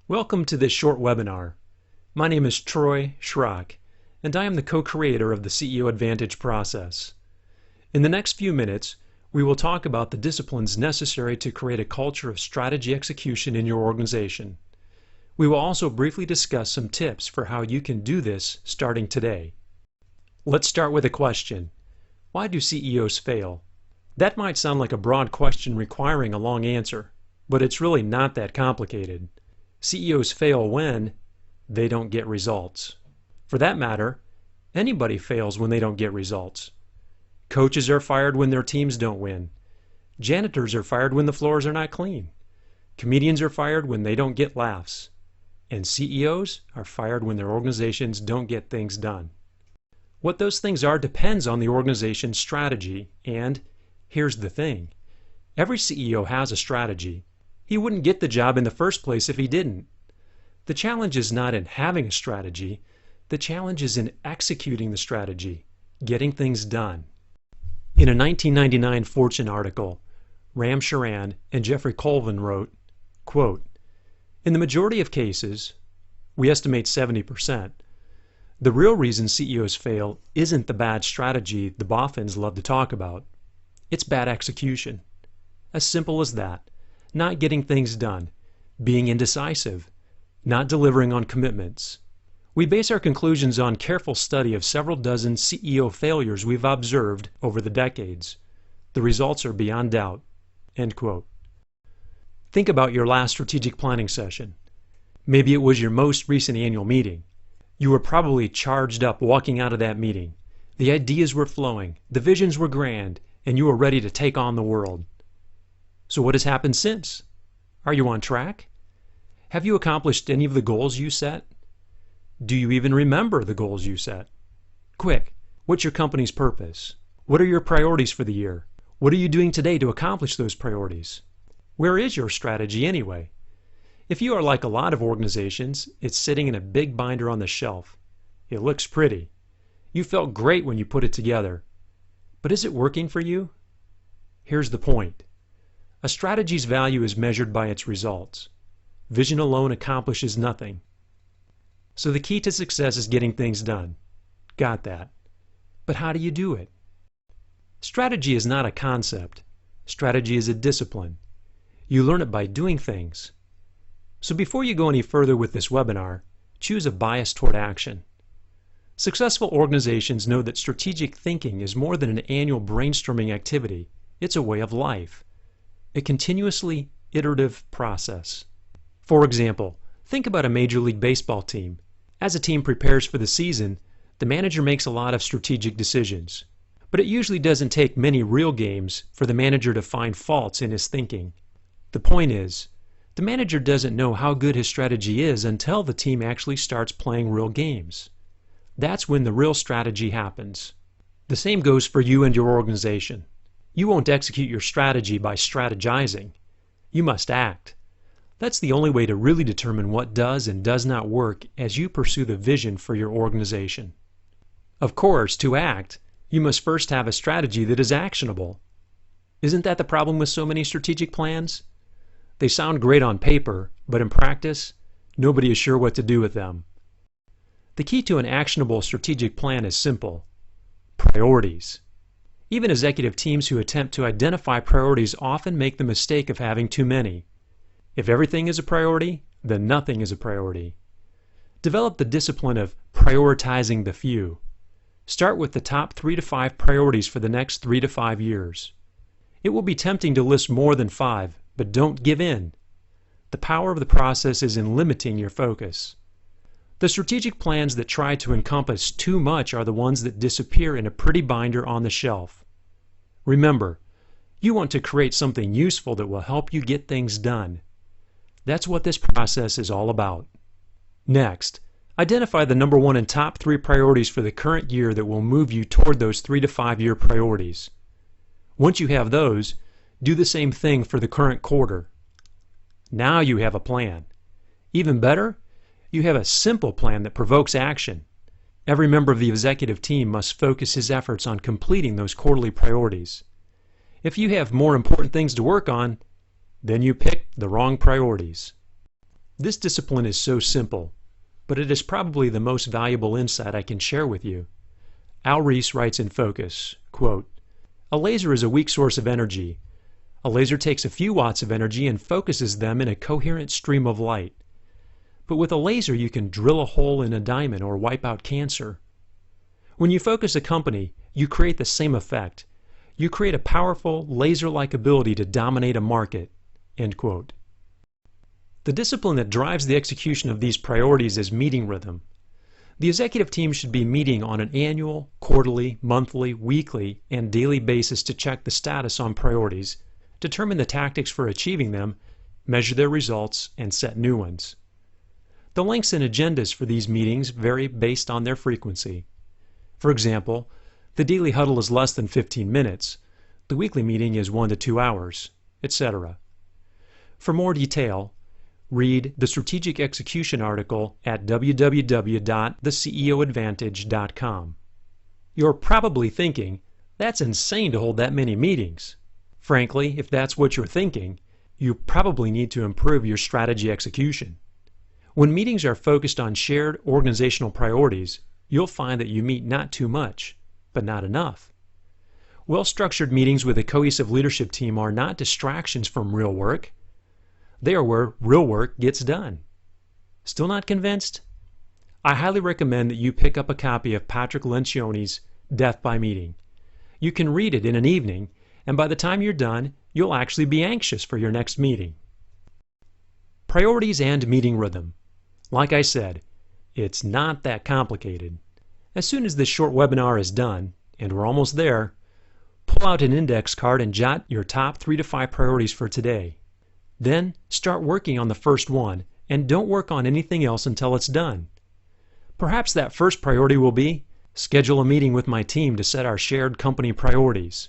Welcome to this short webinar. My name is Troy Schrock, and I am the co-creator of the CEO Advantage process. In the next few minutes, we will talk about the disciplines necessary to create a culture of strategy execution in your organization. We will also briefly discuss some tips for how you can do this starting today. Let's start with a question. Why do CEOs fail? That might sound like a broad question requiring a long answer, but it's really not that complicated. CEOs fail when they don't get results. For that matter, anybody fails when they don't get results. Coaches are fired when their teams don't win. Janitors are fired when the floors are not clean. Comedians are fired when they don't get laughs. And CEOs are fired when their organizations don't get things done. What those things are depends on the organization's strategy, and here's the thing. Every CEO has a strategy. He wouldn't get the job in the first place if he didn't. The challenge is not in having a strategy. The challenge is in executing the strategy, getting things done. In a 1999 Fortune article, Ram Charan and Jeffrey Colvin wrote, quote, "In the majority of cases, we estimate 70%, the real reason CEOs fail isn't the bad strategy the boffins love to talk about. It's bad execution. As simple as that. Not getting things done, being indecisive, not delivering on commitments. We base our conclusions on careful study of several dozen CEO failures we've observed over the decades. The results are beyond doubt." End quote. Think about your last strategic planning session. Maybe it was your most recent annual meeting. You were probably charged up walking out of that meeting. The ideas were flowing, the visions were grand, and you were ready to take on the world. So what has happened since? Are you on track? Have you accomplished any of the goals you set? Do you even remember the goals you set? Quick, what's your company's purpose? What are your priorities for the year? What are you doing today to accomplish those priorities? Where is your strategy anyway? If you are like a lot of organizations, it's sitting in a big binder on the shelf. It looks pretty. You felt great when you put it together. But is it working for you? Here's the point. A strategy's value is measured by its results. Vision alone accomplishes nothing. So the key to success is getting things done. Got that. But how do you do it? Strategy is not a concept. Strategy is a discipline. You learn it by doing things. So before you go any further with this webinar, choose a bias toward action. Successful organizations know that strategic thinking is more than an annual brainstorming activity. It's a way of life. A continuously iterative process. For example, think about a Major League Baseball team. As a team prepares for the season, the manager makes a lot of strategic decisions. But it usually doesn't take many real games for the manager to find faults in his thinking. The point is, the manager doesn't know how good his strategy is until the team actually starts playing real games. That's when the real strategy happens. The same goes for you and your organization. You won't execute your strategy by strategizing. You must act. That's the only way to really determine what does and does not work as you pursue the vision for your organization. Of course, to act, you must first have a strategy that is actionable. Isn't that the problem with so many strategic plans? They sound great on paper, but in practice, nobody is sure what to do with them. The key to an actionable strategic plan is simple. Priorities. Even executive teams who attempt to identify priorities often make the mistake of having too many. If everything is a priority, then nothing is a priority. Develop the discipline of prioritizing the few. Start with the top 3 to 5 priorities for the next 3 to 5 years. It will be tempting to list more than 5, but don't give in. The power of the process is in limiting your focus. The strategic plans that try to encompass too much are the ones that disappear in a pretty binder on the shelf. Remember, you want to create something useful that will help you get things done. That's what this process is all about. Next, identify the number 1 and top 3 priorities for the current year that will move you toward those 3 to 5 year priorities. Once you have those, do the same thing for the current quarter. Now you have a plan. Even better, you have a simple plan that provokes action. Every member of the executive team must focus his efforts on completing those quarterly priorities. If you have more important things to work on, then you picked the wrong priorities. This discipline is so simple, but it is probably the most valuable insight I can share with you. Al Ries writes in Focus, quote, "A laser is a weak source of energy. A laser takes a few watts of energy and focuses them in a coherent stream of light. But with a laser you can drill a hole in a diamond or wipe out cancer. When you focus a company, you create the same effect. You create a powerful, laser-like ability to dominate a market." End quote. The discipline that drives the execution of these priorities is meeting rhythm. The executive team should be meeting on an annual, quarterly, monthly, weekly, and daily basis to check the status on priorities, determine the tactics for achieving them, measure their results, and set new ones. The lengths and agendas for these meetings vary based on their frequency. For example, the daily huddle is less than 15 minutes, the weekly meeting is 1 to 2 hours, etc. For more detail, read the Strategic Execution article at www.theceoadvantage.com. You're probably thinking, that's insane to hold that many meetings. Frankly, if that's what you're thinking, you probably need to improve your strategy execution. When meetings are focused on shared organizational priorities, you'll find that you meet not too much, but not enough. Well-structured meetings with a cohesive leadership team are not distractions from real work. They are where real work gets done. Still not convinced? I highly recommend that you pick up a copy of Patrick Lencioni's Death by Meeting. You can read it in an evening, and by the time you're done, you'll actually be anxious for your next meeting. Priorities and meeting rhythm. Like I said, it's not that complicated. As soon as this short webinar is done, and we're almost there, pull out an index card and jot your top 3 to 5 priorities for today. Then start working on the first one, and don't work on anything else until it's done. Perhaps that first priority will be, schedule a meeting with my team to set our shared company priorities.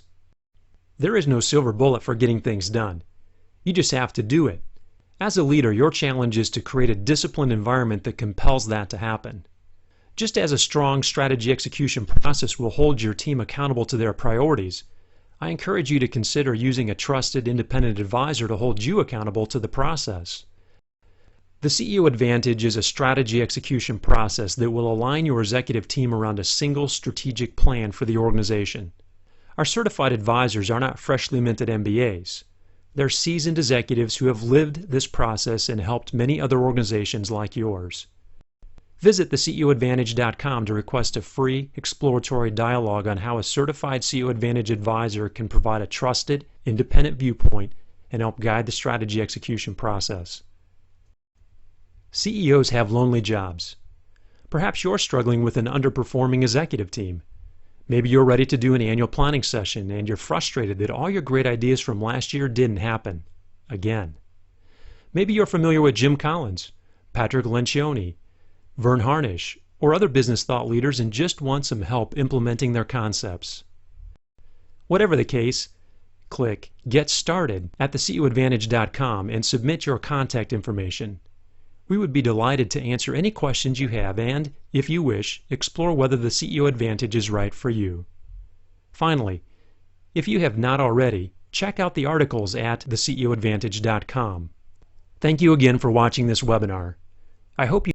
There is no silver bullet for getting things done. You just have to do it. As a leader, your challenge is to create a disciplined environment that compels that to happen. Just as a strong strategy execution process will hold your team accountable to their priorities, I encourage you to consider using a trusted independent advisor to hold you accountable to the process. The CEO Advantage is a strategy execution process that will align your executive team around a single strategic plan for the organization. Our certified advisors are not freshly minted MBAs. They're seasoned executives who have lived this process and helped many other organizations like yours. Visit theceoadvantage.com to request a free exploratory dialogue on how a certified CEO Advantage advisor can provide a trusted, independent viewpoint and help guide the strategy execution process. CEOs have lonely jobs. Perhaps you're struggling with an underperforming executive team. Maybe you're ready to do an annual planning session and you're frustrated that all your great ideas from last year didn't happen again. Maybe you're familiar with Jim Collins, Patrick Lencioni, Verne Harnish, or other business thought leaders and just want some help implementing their concepts. Whatever the case, click Get Started at theceoadvantage.com and submit your contact information. We would be delighted to answer any questions you have and, if you wish, explore whether the CEO Advantage is right for you. Finally, if you have not already, check out the articles at theceoadvantage.com. Thank you again for watching this webinar. I hope you